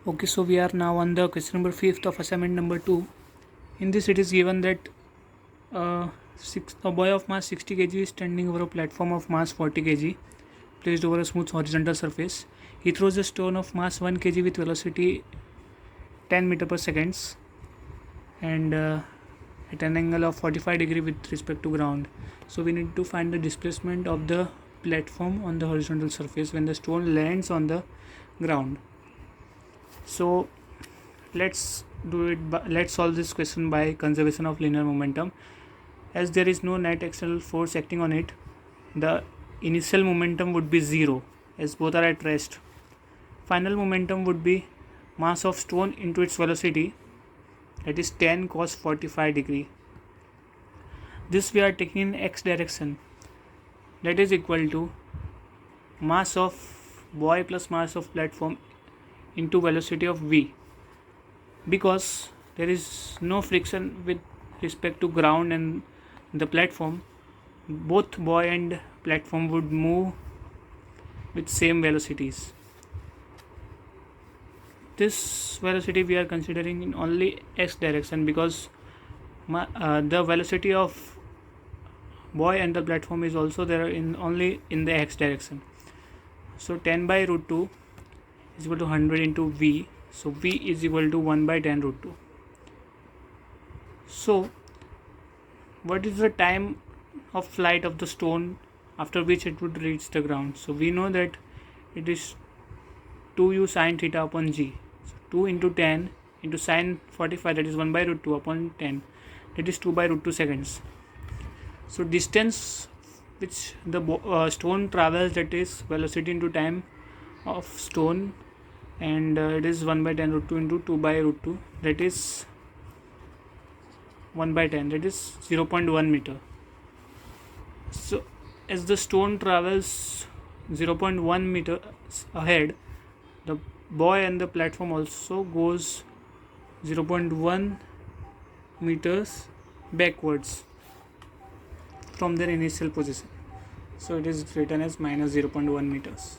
Okay, so we are now on the question number 5th of assignment number 2. In this, it is given that a boy of mass 60 kg is standing over a platform of mass 40 kg placed over a smooth horizontal surface. He throws a stone of mass 1 kg with velocity 10 meter per seconds and at an angle of 45 degree with respect to ground. So we need to find the displacement of the platform on the horizontal surface when the stone lands on the ground. So let's solve this question by conservation of linear momentum. As there is no net external force acting on it, the initial momentum would be 0 as both are at rest. Final momentum would be mass of stone into its velocity, that is 10 cos 45 degree. This we are taking in x direction, that is equal to mass of boy plus mass of platform into velocity of v. Because there is no friction with respect to ground and the platform, both boy and platform would move with same velocities. This velocity we are considering in only x direction because the velocity of boy and the platform is also there in only in the x direction. So 10 by root 2 is equal to 100 into v. So v is equal to 1 by 10 root 2. So what is the time of flight of the stone after which it would reach the ground? So we know that it is 2u sine theta upon g. So 2 into 10 into sine 45, that is 1 by root 2 upon 10, that is 2 by root 2 seconds. So distance which the stone travels, that is velocity into time of stone, and it is 1 by 10 root 2 into 2 by root 2, that is 1 by 10, that is 0.1 meter. So as the stone travels 0.1 meter ahead, the boy and the platform also goes 0.1 meters backwards from their initial position. So it is written as minus 0.1 meters.